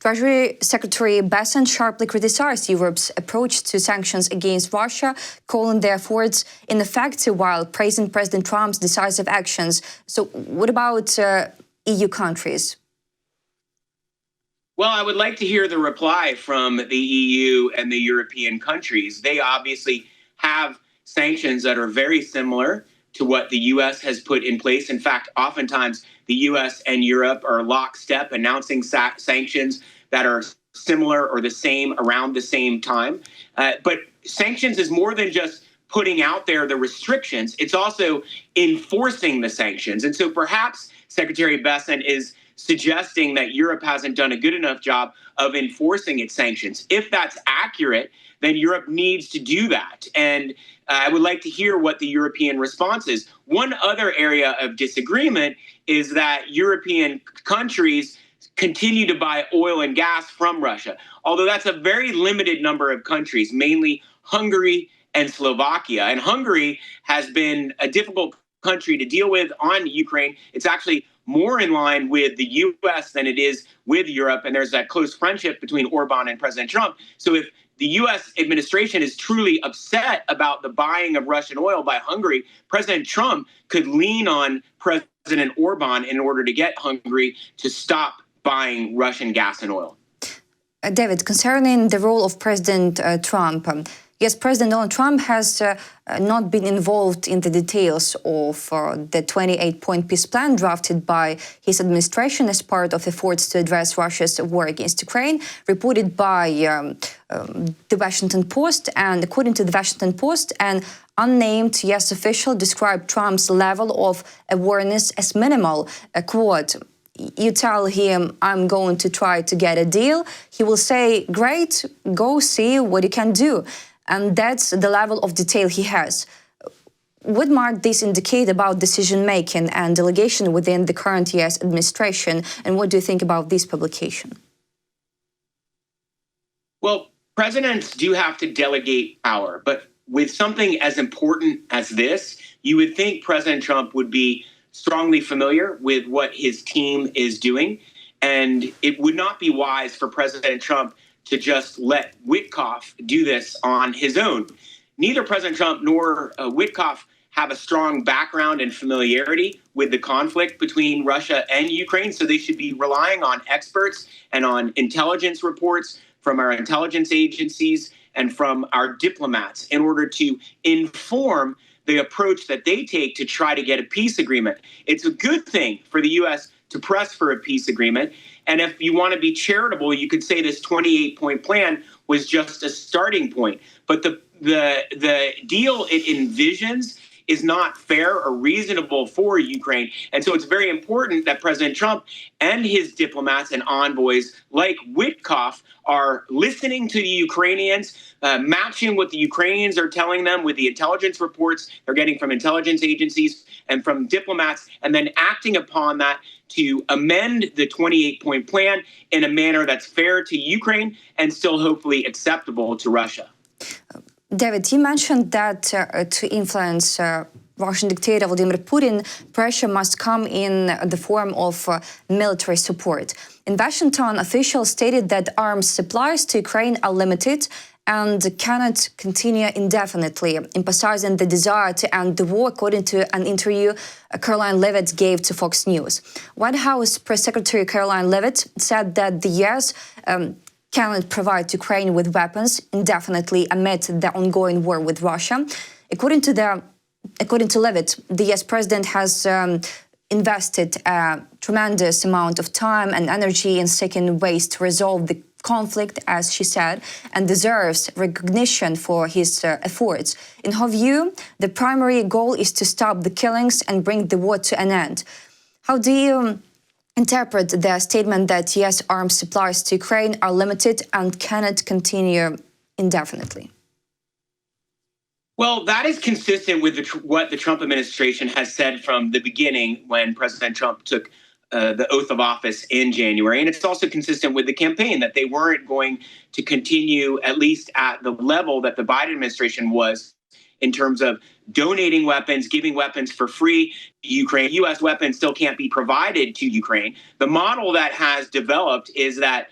Treasury Secretary Bessant sharply criticized Europe's approach to sanctions against Russia, calling the efforts ineffective while praising President Trump's decisive actions. So what about EU countries? Well, I would like to hear the reply from the EU and the European countries. They obviously have sanctions that are very similar to what the U.S. has put in place. In fact, oftentimes the U.S. and Europe are lockstep announcing sanctions that are similar or the same around the same time. But sanctions is more than just putting out there the restrictions. It's also enforcing the sanctions. And so perhaps Secretary Bessant is suggesting that Europe hasn't done a good enough job of enforcing its sanctions. If that's accurate, then Europe needs to do that. And I would like to hear what the European response is. One other area of disagreement is that European countries continue to buy oil and gas from Russia, although that's a very limited number of countries, mainly Hungary and Slovakia. And Hungary has been a difficult country to deal with on Ukraine. It's actually more in line with the U.S. than it is with Europe, and there's that close friendship between Orban and President Trump. So if the U.S. administration is truly upset about the buying of Russian oil by Hungary, President Trump could lean on President Orban in order to get Hungary to stop buying Russian gas and oil. David, concerning the role of President Trump, yes, President Donald Trump has not been involved in the details of the 28-point peace plan drafted by his administration as part of efforts to address Russia's war against Ukraine, reported by the Washington Post. And according to the Washington Post, an unnamed U.S. official described Trump's level of awareness as minimal. Quote, "You tell him I'm going to try to get a deal, he will say, great, go see what you can do." And that's the level of detail he has. What might this indicate about decision-making and delegation within the current U.S. administration? And what do you think about this publication? Well, presidents do have to delegate power, but with something as important as this, you would think President Trump would be strongly familiar with what his team is doing. And it would not be wise for President Trump to just let Witkoff do this on his own. Neither President Trump nor Witkoff have a strong background and familiarity with the conflict between Russia and Ukraine, so they should be relying on experts and on intelligence reports from our intelligence agencies and from our diplomats in order to inform the approach that they take to try to get a peace agreement. It's a good thing for the U.S. to press for a peace agreement. And if you want to be charitable, you could say this 28-point plan was just a starting point. But the deal it envisions is not fair or reasonable for Ukraine. And so it's very important that President Trump and his diplomats and envoys like Witkoff are listening to the Ukrainians, matching what the Ukrainians are telling them with the intelligence reports they're getting from intelligence agencies and from diplomats, and then acting upon that to amend the 28-point plan in a manner that's fair to Ukraine and still hopefully acceptable to Russia. David, you mentioned that to influence Russian dictator Vladimir Putin, pressure must come in the form of military support. In Washington, officials stated that arms supplies to Ukraine are limited and cannot continue indefinitely, emphasizing the desire to end the war, according to an interview Caroline Leavitt gave to Fox News. White House Press Secretary Caroline Leavitt said that the U.S. cannot provide Ukraine with weapons indefinitely amid the ongoing war with Russia. According to Leavitt, the U.S. president has invested a tremendous amount of time and energy in seeking ways to resolve the conflict, as she said, and deserves recognition for his efforts. In her view, the primary goal is to stop the killings and bring the war to an end. How do you interpret the statement that U.S. arms supplies to Ukraine are limited and cannot continue indefinitely? Well, that is consistent with what the Trump administration has said from the beginning when President Trump took the oath of office in January. And it's also consistent with the campaign that they weren't going to continue, at least at the level that the Biden administration was, in terms of donating weapons, giving weapons for free to Ukraine. U.S. weapons still can't be provided to Ukraine. The model that has developed is that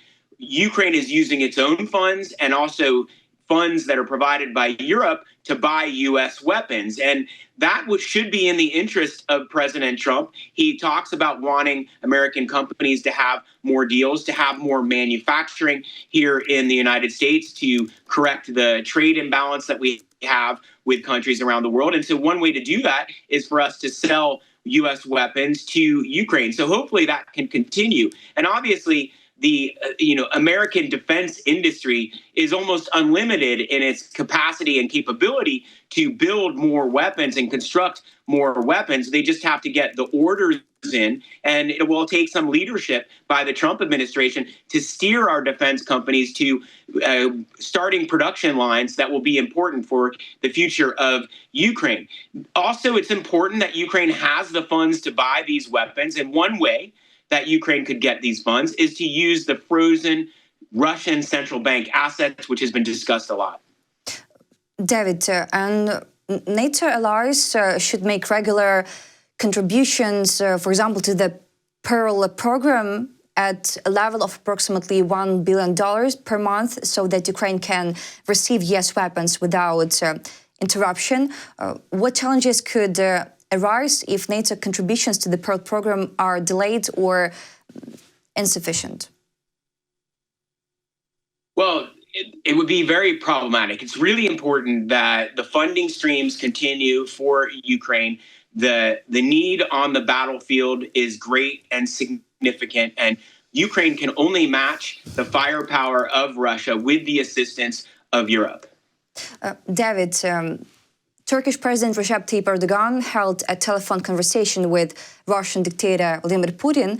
Ukraine is using its own funds and also funds that are provided by Europe to buy U.S. weapons. And that should be in the interest of President Trump. He talks about wanting American companies to have more deals, to have more manufacturing here in the United States to correct the trade imbalance that we have with countries around the world. And so one way to do that is for us to sell U.S. weapons to Ukraine. So hopefully that can continue. And obviously, the American defense industry is almost unlimited in its capacity and capability to build more weapons and construct more weapons. They just have to get the orders in, and it will take some leadership by the Trump administration to steer our defense companies to starting production lines that will be important for the future of Ukraine. Also, it's important that Ukraine has the funds to buy these weapons, and one way that Ukraine could get these funds is to use the frozen Russian central bank assets, which has been discussed a lot. David, and NATO allies should make regular contributions, for example, to the Pearl program at a level of approximately $1 billion per month so that Ukraine can receive US weapons without interruption. What challenges could arise if NATO contributions to the Pearl program are delayed or insufficient? Well, it would be very problematic. It's really important that the funding streams continue for Ukraine. The need on the battlefield is great and significant, and Ukraine can only match the firepower of Russia with the assistance of Europe. David, Turkish President Recep Tayyip Erdogan held a telephone conversation with Russian dictator Vladimir Putin.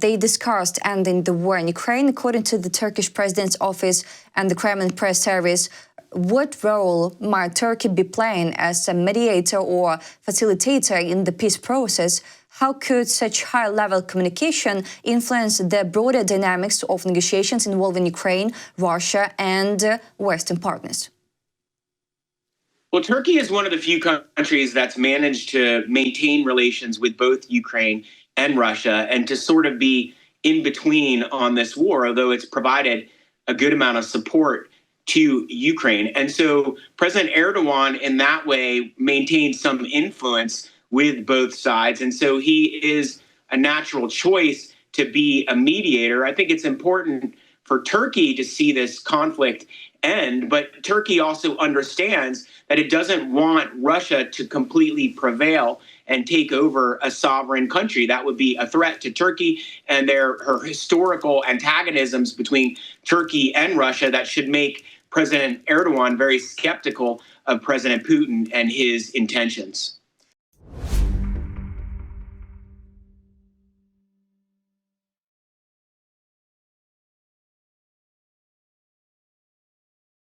They discussed ending the war in Ukraine. According to the Turkish President's office and the Kremlin press service, what role might Turkey be playing as a mediator or facilitator in the peace process? How could such high-level communication influence the broader dynamics of negotiations involving Ukraine, Russia, and Western partners? Well, Turkey is one of the few countries that's managed to maintain relations with both Ukraine and Russia and to sort of be in between on this war, although it's provided a good amount of support to Ukraine. And so President Erdogan, in that way, maintains some influence with both sides. And so he is a natural choice to be a mediator. I think it's important for Turkey to see this conflict end, but Turkey also understands that it doesn't want Russia to completely prevail and take over a sovereign country. That would be a threat to Turkey and her historical antagonisms between Turkey and Russia that should make President Erdogan very skeptical of President Putin and his intentions.